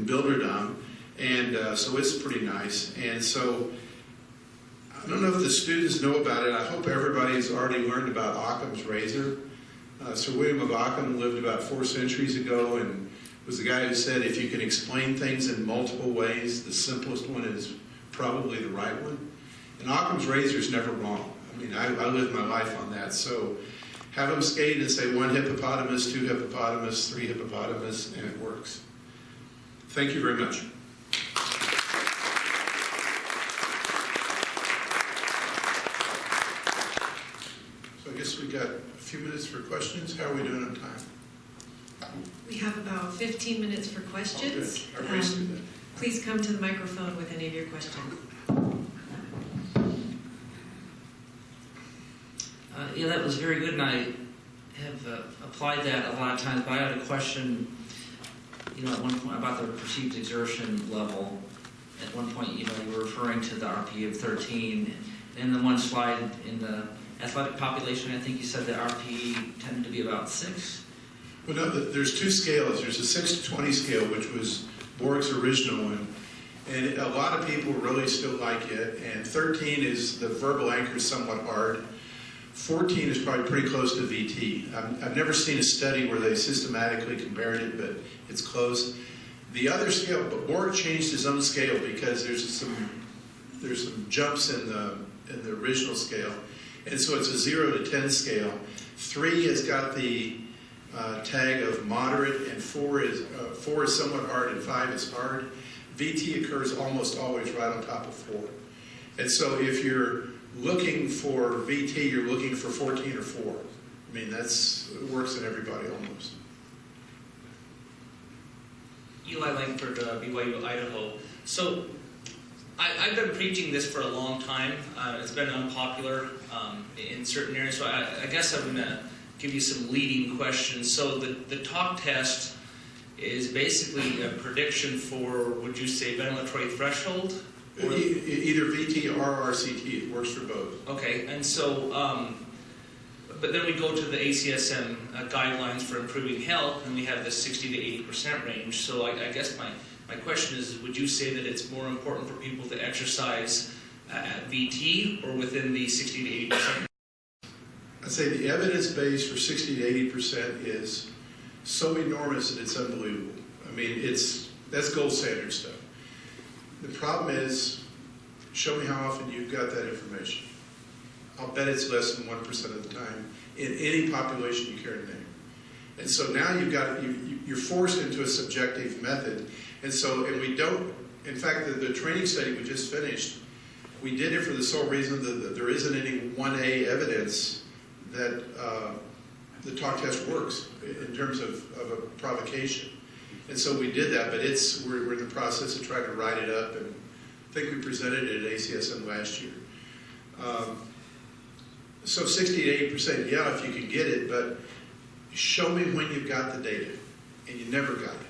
[SPEAKER 2] Bilderdam. And so it's pretty nice. And so I don't know if the students know about it. I hope everybody has already learned about Occam's razor. Sir William of Ockham lived about 4 centuries ago and was the guy who said if you can explain things in multiple ways, the simplest one is probably the right one. And Occam's razor is never wrong. I mean, I live my life on that. So have them skate and say 1 hippopotamus, 2 hippopotamus, 3 hippopotamus, and it works. Thank you very much. So I guess we got a few minutes for questions. How are we doing on time?
[SPEAKER 1] We have about 15 minutes for questions.
[SPEAKER 2] Oh, good. I raced through that.
[SPEAKER 1] Please come to the microphone with any of your questions.
[SPEAKER 5] Yeah, that was very good, and I have applied that a lot of times, but I had a question, at one point about the perceived exertion level. At one point, you were referring to the RPE of 13. In the one slide in the athletic population, I think you said the RPE tended to be about 6.
[SPEAKER 2] Well, no, there's 2 scales. There's a 6 to 20 scale, which was Borg's original one. And a lot of people really still like it. And 13 is the verbal anchor is somewhat hard. 14 is probably pretty close to VT. I've never seen a study where they systematically compared it, but it's close. The other scale, but Borg changed his own scale because there's some jumps in the original scale, and so it's a 0 to 10 scale. 3 has got the tag of moderate, and 4 is somewhat hard, and 5 is hard. VT occurs almost always right on top of 4, and so if you're looking for VT, you're looking for 14 or 4. I mean, it works in everybody almost.
[SPEAKER 6] Eli Langford, BYU, Idaho. So I've been preaching this for a long time. It's been unpopular in certain areas. So I guess I'm going to give you some leading questions. So the talk test is basically a prediction for, would you say, ventilatory threshold?
[SPEAKER 2] Either VT or RCT. It works for both.
[SPEAKER 6] Okay, and so, but then we go to the ACSM guidelines for improving health, and we have the 60 to 80% range. So I guess my question is, would you say that it's more important for people to exercise at VT or within the 60 to 80%?
[SPEAKER 2] I'd say the evidence base for 60 to 80% is so enormous that it's unbelievable. I mean, that's gold standard stuff. The problem is, show me how often you've got that information. I'll bet it's less than 1% of the time in any population you care to name. And so now you're forced into a subjective method. And we don't, in fact, the training study we just finished, we did it for the sole reason that there isn't any 1A evidence that the talk test works in terms of a provocation. And so we did that, but we're in the process of trying to write it up, and I think we presented it at ACSM last year. So 60 to 80%, yeah, if you can get it, but show me when you've got the data, and you never got it.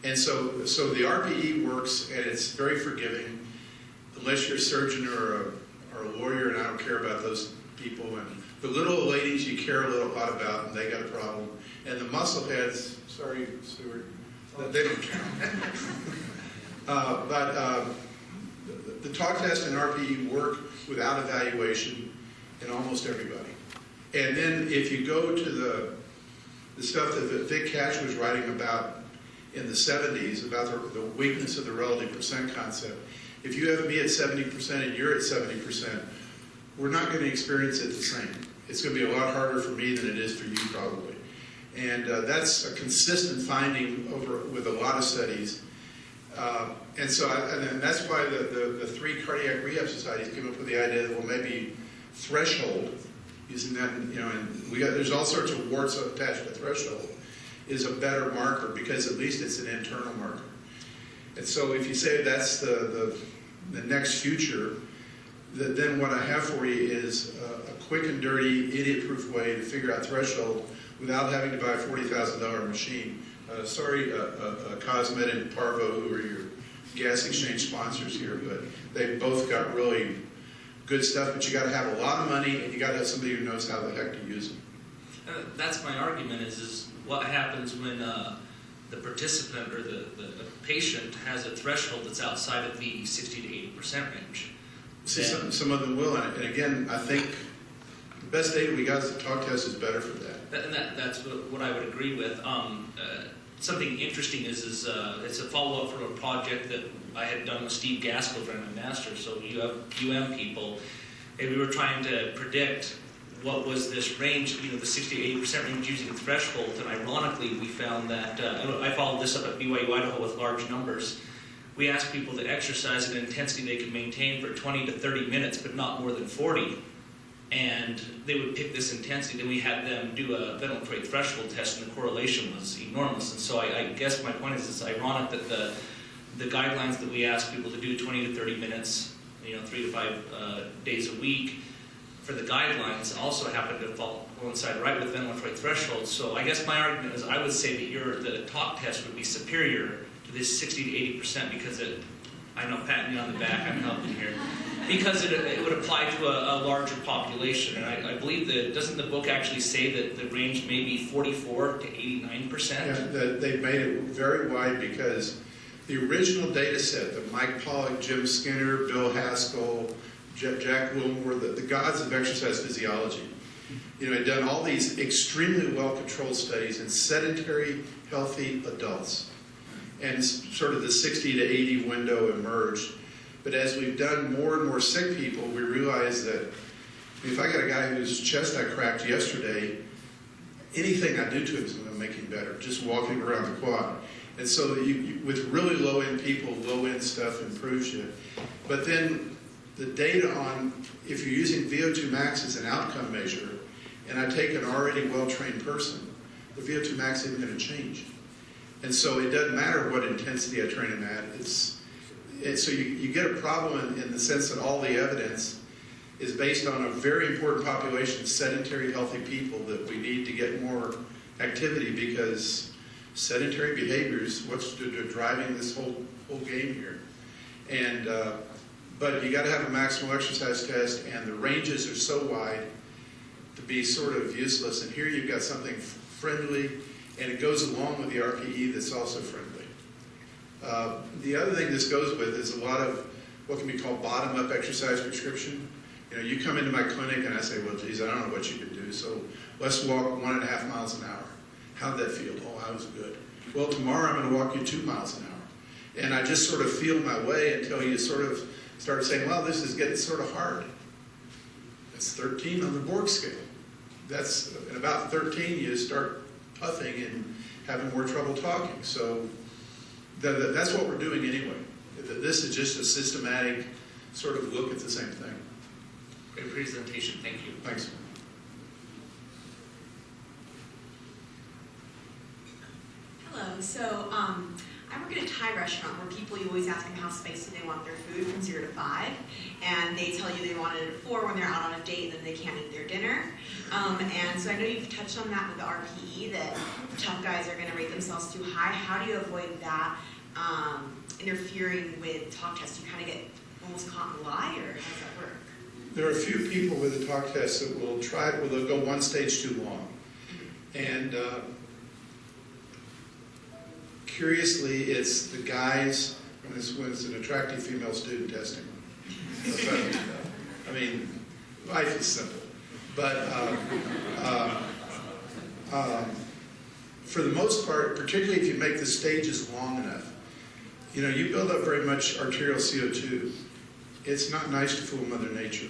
[SPEAKER 2] And so the RPE works, and it's very forgiving, unless you're a surgeon or a lawyer, and I don't care about those people. And the little ladies you care a lot about, and they got a problem. And the muscle heads, sorry, Stuart, they don't count. The talk test and RPE work without evaluation in almost everybody. And then if you go to the stuff that Vic Cash was writing about in the 70s, about the weakness of the relative percent concept, if you have me at 70% and you're at 70%, we're not going to experience it the same. It's going to be a lot harder for me than it is for you probably. And that's a consistent finding with a lot of studies. And that's why the 3 cardiac rehab societies came up with the idea that, well, maybe threshold, using that, and there's all sorts of warts attached to threshold, is a better marker because at least it's an internal marker. And so if you say that's the next future, then what I have for you is a quick and dirty, idiot-proof way to figure out threshold without having to buy a $40,000 machine. Sorry, Cosmet and Parvo, who are your gas exchange sponsors here, but they've both got really good stuff, but you got to have a lot of money, and you got to have somebody who knows how the heck to use them.
[SPEAKER 6] That's my argument, is what happens when the participant or the patient has a threshold that's outside of the 60 to 80% range.
[SPEAKER 2] See, some of them will, and again, I think the best data we got is the talk test is better for that.
[SPEAKER 6] That's what I would agree with. Something interesting is it's a follow-up from a project that I had done with Steve Gaskell during my master's. So you have UM people, and we were trying to predict what was this range, the 60 to 80% range using a threshold. And ironically, we found that, I followed this up at BYU, Idaho with large numbers. We asked people to exercise at an intensity they could maintain for 20 to 30 minutes, but not more than 40. And they would pick this intensity. Then we had them do a ventilatory threshold test, and the correlation was enormous. And so I guess my point is it's ironic that the guidelines that we ask people to do 20 to 30 minutes, 3 to 5 days a week, for the guidelines also happen to coincide right with ventilatory thresholds. So I guess my argument is I would say that the talk test would be superior to this 60 to 80% because I know, patting me on the back, I'm helping here, because it would apply to a larger population. And I believe doesn't the book actually say that the range may be 44 to 89%?
[SPEAKER 2] Yeah, they've made it very wide because the original data set, the Mike Pollack, Jim Skinner, Bill Haskell, Jack Wilmore, the gods of exercise physiology, had done all these extremely well-controlled studies in sedentary, healthy adults. and sort of the 60 to 80 window emerged. But as we've done more and more sick people, we realize that if I got a guy whose chest I cracked yesterday, anything I do to him is going to make him better, just walking around the quad. And so with really low-end people, low-end stuff improves you. But then the data on, if you're using VO2 max as an outcome measure, and I take an already well-trained person, the VO2 max isn't going to change. And so it doesn't matter what intensity I train them at. So you get a problem in the sense that all the evidence is based on a very important population of sedentary, healthy people that we need to get more activity, because sedentary behaviors, what's driving this whole game here. And but you got to have a maximal exercise test, and the ranges are so wide to be sort of useless. And here you've got something friendly, and it goes along with the RPE that's also friendly. The other thing this goes with is a lot of what can be called bottom-up exercise prescription. You know, you come into my clinic and I say, well, geez, I don't know what you can do, so let's walk 1.5 miles an hour. How'd that feel? Oh, I was good. Well, tomorrow I'm going to walk you 2 miles an hour. And I just sort of feel my way until you sort of start saying, well, this is getting sort of hard. That's 13 on the Borg scale. That's, at about 13, you start puffing and having more trouble talking. So that's what we're doing anyway. This is just a systematic sort of look at the same thing.
[SPEAKER 6] Great presentation, thank you.
[SPEAKER 2] Thanks.
[SPEAKER 7] Hello. So I work at a Thai restaurant where people, you always ask them how spicy they want their food from 0 to 5, and they tell you they want it at 4 when they're out on a date, and then they can't eat their dinner. And so I know you've touched on that with the RPE, that tough guys are going to rate themselves too high. How do you avoid that interfering with talk tests? You kind of get almost caught in a lie, or how does that work?
[SPEAKER 2] There are a few people with the talk test that will try, well, they'll go one stage too long. And curiously, it's the guys, when it's an attractive female student testing. I mean, life is simple. But for the most part, particularly if you make the stages long enough, you know, you build up very much arterial CO2. It's not nice to fool Mother Nature.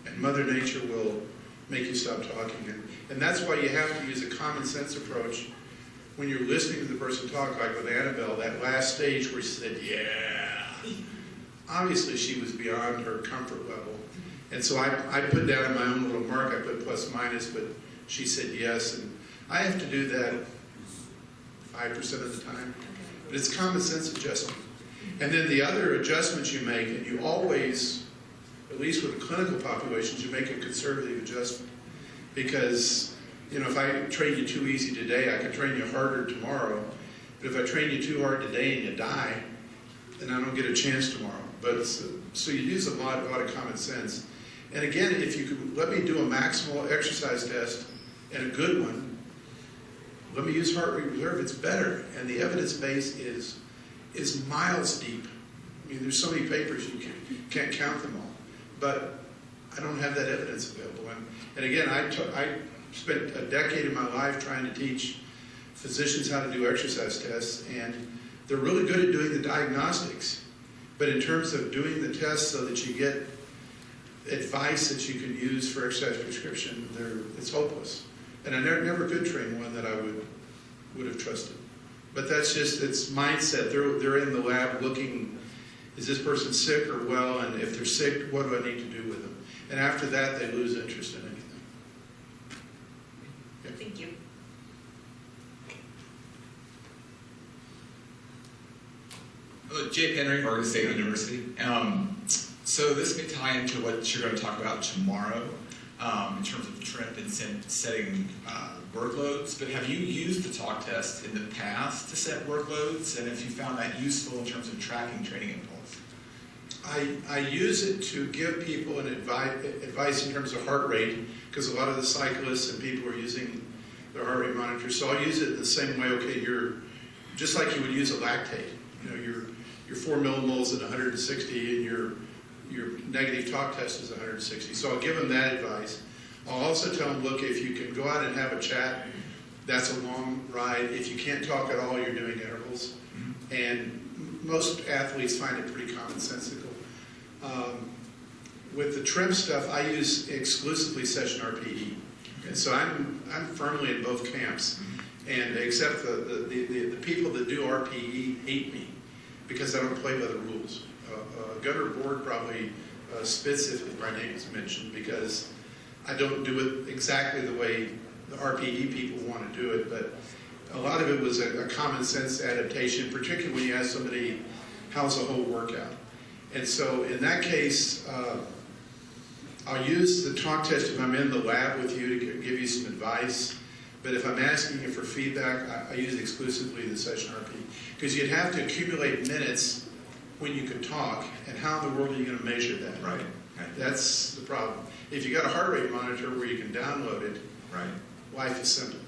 [SPEAKER 2] And Mother Nature will make you stop talking. And that's why you have to use a common sense approach when you're listening to the person talk, like with Annabelle, that last stage where she said, yeah. Obviously, she was beyond her comfort level. And so I put down in my own little mark, I put plus minus, but she said yes. And I have to do that 5% of the time. But it's common sense adjustment. And then the other adjustments you make, and you always, at least with the clinical populations, you make a conservative adjustment. Because, you know, if I train you too easy today, I can train you harder tomorrow. But if I train you too hard today and you die, then I don't get a chance tomorrow. But so you use a lot of common sense. And again, if you could let me do a maximal exercise test and a good one, let me use heart rate reserve, it's better. And the evidence base is miles deep. I mean, there's so many papers you can't count them all. But I don't have that evidence available. And again, I spent a decade of my life trying to teach physicians how to do exercise tests, and they're really good at doing the diagnostics. But in terms of doing the tests so that you get advice that you can use for exercise prescription, it's hopeless. And I never could train one that I would have trusted. But that's just, it's mindset. They're in the lab looking, is this person sick or well? And if they're sick, what do I need to do with them? And after that, they lose interest in anything. Yeah.
[SPEAKER 7] Thank you.
[SPEAKER 8] Hello, Jay Henry, Oregon State University. So this may tie into what you're going to talk about tomorrow in terms of trend and setting workloads. But have you used the talk test in the past to set workloads? And if you found that useful in terms of tracking training impulse?
[SPEAKER 2] I use it to give people an advice in terms of heart rate, because a lot of the cyclists and people are using their heart rate monitor. So I'll use it in the same way. Okay, you're just like you would use a lactate. You know, your 4 millimoles at 160, and your negative talk test is 160. So I'll give them that advice. I'll also tell them, look, if you can go out and have a chat, that's a long ride. If you can't talk at all, you're doing intervals. and most athletes find it pretty commonsensical. With the trim stuff, I use exclusively session RPE, and so I'm firmly in both camps. And except the people that do RPE hate me because I don't play by the rules. Gunnar Borg probably spits if my name is mentioned because I don't do it exactly the way the RPE people want to do it, but a lot of it was a common sense adaptation, particularly when you ask somebody, how's the whole workout? And so in that case, I'll use the talk test if I'm in the lab with you to give you some advice. But if I'm asking you for feedback, I use exclusively the session RP. Because you'd have to accumulate minutes when you could talk, and how in the world are you going to measure that?
[SPEAKER 8] Right.
[SPEAKER 2] That's the problem. If you got a heart rate monitor where you can download it,
[SPEAKER 8] Right.
[SPEAKER 2] life is simple.